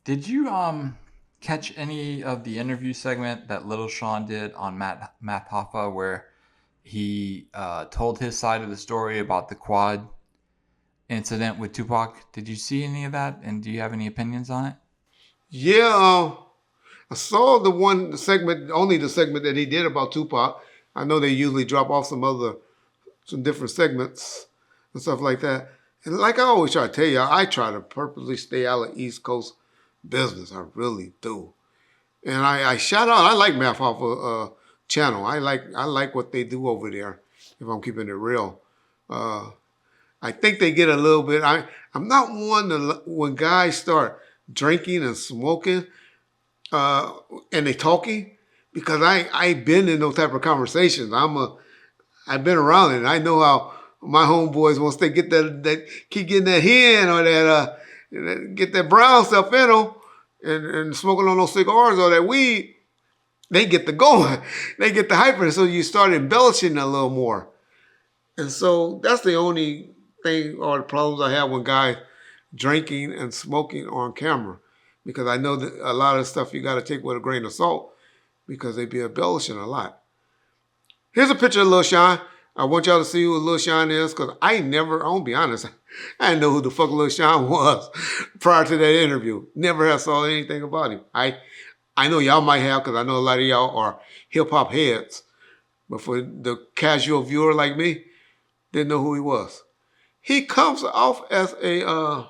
Did you catch any of the interview segment that Little Shawn did on Matt Hoffa where he told his side of the story about the quad incident with Tupac? Did you see any of that, and do you have any opinions on it? Yeah, I saw the segment, only the segment that he did about Tupac. I know they usually drop off some different segments and stuff like that. And like I always try to tell you, I try to purposely stay out of East Coast business. I really do. And I shout out. I like Math Off channel. I like what they do over there. If I'm keeping it real, uh, I think they get a little bit. I'm not one to when guys start drinking and smoking uh, and they talking because I've been in those type of conversations. I've been around it. And I know how my homeboys once they get that keep getting that hen or get that brown stuff in them and smoking on those cigars or that weed, they get the going, they get the hyper. So you start embellishing a little more, and so that's the only thing or the problems I have when guys drinking and smoking on camera, because I know that a lot of stuff you got to take with a grain of salt because they be embellishing a lot. Here's a picture of Lil Sean. I want y'all to see who Lil Sean is because I'll be honest, I didn't know who the fuck Lil Sean was prior to that interview. Never have saw anything about him. I know y'all might have because I know a lot of y'all are hip hop heads, but for the casual viewer like me, didn't know who he was. He comes off as a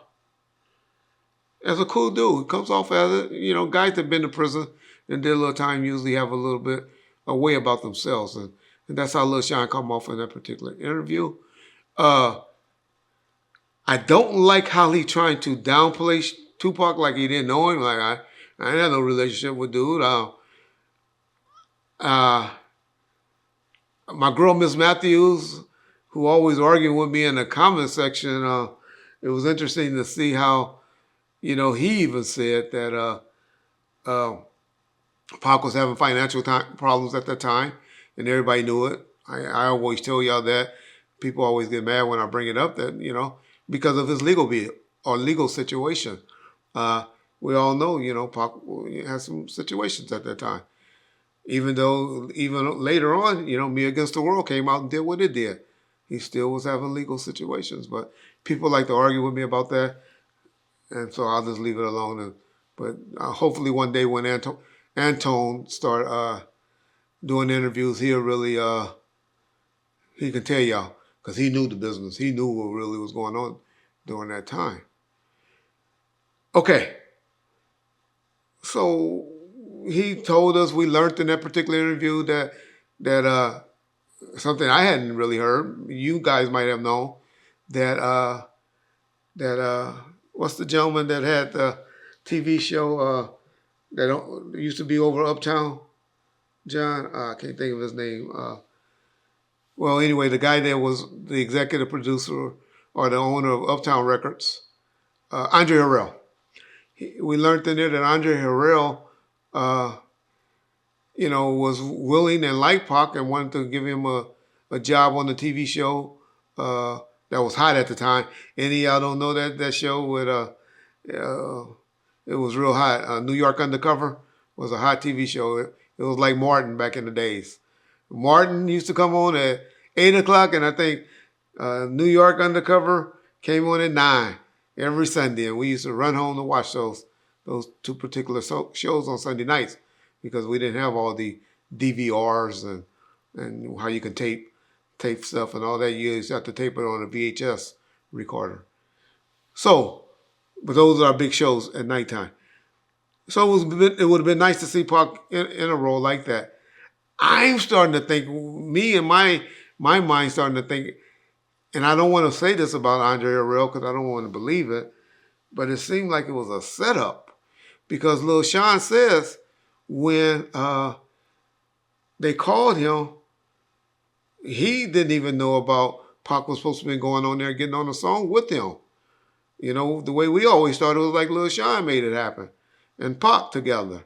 cool dude. He comes off as guys that been to prison and did a little time usually have a little bit a way about themselves, and that's how Lil Sean come off in that particular interview. Uh, I don't like how he trying to downplay Tupac like he didn't know him. Like I had no relationship with dude. Uh, my girl Miss Matthews, who always arguing with me in the comment section, it was interesting to see how he even said that uh, Pac was having financial problems at that time, and everybody knew it. I always tell y'all that. People always get mad when I bring it up that, because of his legal bill or legal situation. Uh, we all know, Pac had some situations at that time. Even though, even later on, Me Against the World came out and did what it did. He still was having legal situations. But people like to argue with me about that, and so I'll just leave it alone. But hopefully one day when Antone start doing interviews, he'll really he can tell y'all because he knew the business. He knew what really was going on during that time. Okay, so he told us we learned in that particular interview that something I hadn't really heard. You guys might have known that what's the gentleman that had the TV show that used to be over Uptown? John, I can't think of his name. Well, anyway, the guy that was the executive producer or the owner of Uptown Records, Andre Harrell. We learned in there that Andre Harrell, uh, was willing and liked Pac and wanted to give him a job on the TV show that was hot at the time. Any of y'all don't know that show with uh, it was real hot. New York Undercover was a hot TV show. It was like Martin back in the days. Martin used to come on at 8 o'clock, and I think New York Undercover came on at 9 every Sunday, and we used to run home to watch those two particular shows on Sunday nights because we didn't have all the DVRs and how you can tape stuff and all that. You used to have to tape it on a VHS recorder. So, but those are our big shows at nighttime. So it would have been nice to see Pac in a role like that. I'm starting to think, me and my mind starting to think, and I don't want to say this about Andre Harrell because I don't want to believe it, but it seemed like it was a setup because Lil Sean says when they called him, he didn't even know about Pac was supposed to be going on there getting on a song with him. The way we always thought it was like Lil Sean made it happen and Pac together.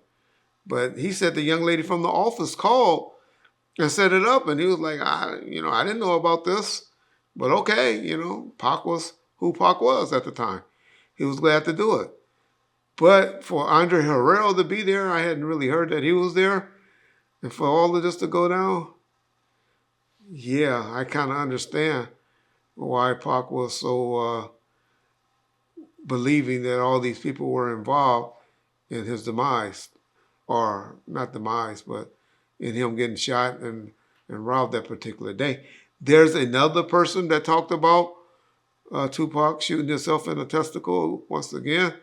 But he said the young lady from the office called and set it up, and he was like, I didn't know about this, but okay, Pac was who Pac was at the time. He was glad to do it. But for Andre Harrell to be there, I hadn't really heard that he was there. And for all of this to go down, yeah, I kind of understand why Pac was so believing that all these people were involved in his demise, or not demise, but in him getting shot and robbed that particular day. There's another person that talked about Tupac shooting himself in the testicle once again.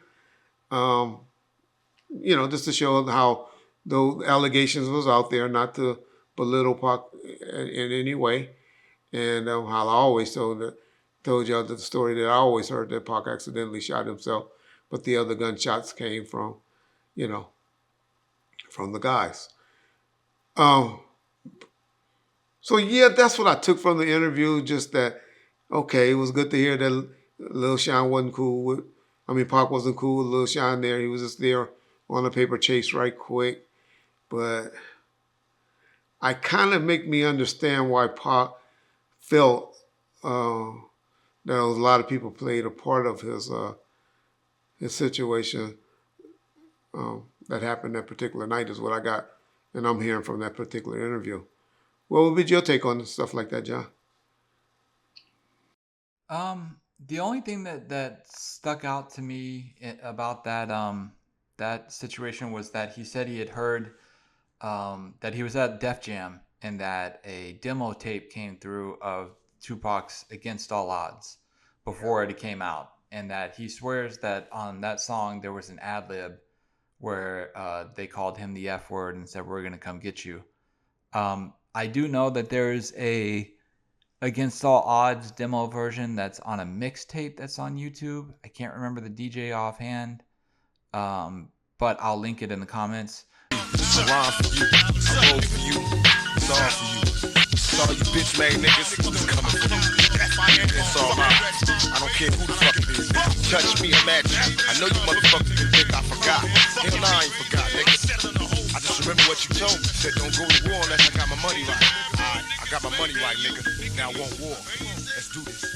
Um, just to show how those allegations was out there, not to belittle Pac in any way. And how I always told y'all the story that I always heard that Pac accidentally shot himself, but the other gunshots came from, you know, from the guys. Um, so yeah, that's what I took from the interview. Just that, okay, it was good to hear that Lil Shawn wasn't cool with. I mean, Pac wasn't cool with Lil Shawn there. He was just there on a paper chase right quick. But I kind of make me understand why Pac felt that a lot of people played a part of his situation that happened that particular night is what I got, and I'm hearing from that particular interview. What would be your take on stuff like that, John? The only thing that stuck out to me about that situation was that he said he had heard that he was at Def Jam and that a demo tape came through of Tupac's "Against All Odds" before it came out, and that he swears that on that song there was an ad lib where they called him the F word and said, "We're gonna come get you." I do know that there is a Against All Odds demo version that's on a mixtape that's on YouTube. I can't remember the DJ offhand, but I'll link it in the comments. It's a rhyme for you, I roll for you, it's all for you. It's all you bitch made niggas, it's coming for you. It's all mine. I don't care who the fuck it is. Touch me, I'm at you. I know you motherfuckers can think I forgot. Hell nah, I ain't forgot, nigga. I just remember what you told me. Said don't go to war unless I got my money right. I got my money right, nigga. Now I want war. Let's do this.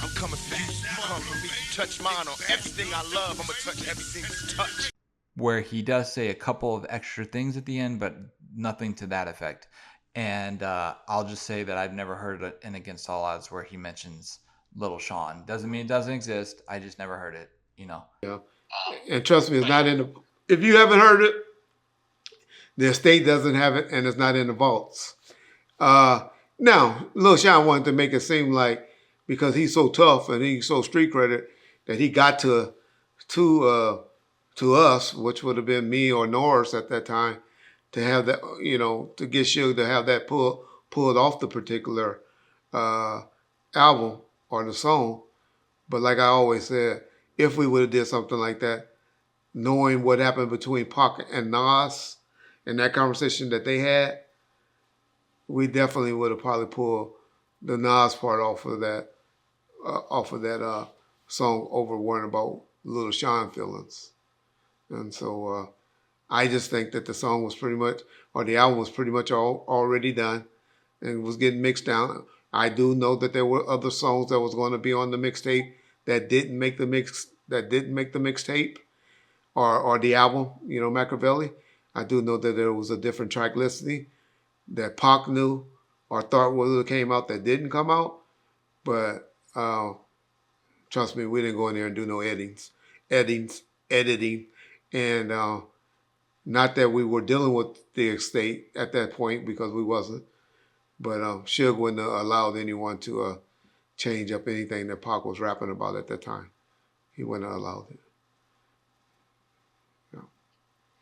I'm coming for you, you come for me. You touch mine on everything I love. I'ma touch everything you touch. Where he does say a couple of extra things at the end, but nothing to that effect. And I'll just say that I've never heard an Against All Odds where he mentions Little Shawn. Doesn't mean it doesn't exist. I just never heard it, you know. Yeah, and trust me, it's not in the. If you haven't heard it, the estate doesn't have it, and it's not in the vaults. Now, Lil Shawn wanted to make it seem like because he's so tough and he's so street credit that he got to us, which would have been me or Norris at that time, to have that, to get Suge to have that pulled off the particular album or the song. But like I always said, if we would have did something like that, knowing what happened between Pac and Nas and that conversation that they had, we definitely would have probably pulled the Nas part off of that song over worrying about Little Shawn feelings. And so I just think that the song was pretty much, or the album was pretty much already done and was getting mixed down. I do know that there were other songs that was going to be on the mixtape that didn't make the mixtape or the album, Makaveli. I do know that there was a different track listing that Pac knew or thought would have came out that didn't come out. But trust me, we didn't go in there and do no editing. And not that we were dealing with the estate at that point because we wasn't. But Suge wouldn't have allowed anyone to change up anything that Pac was rapping about at that time. He wouldn't have allowed it.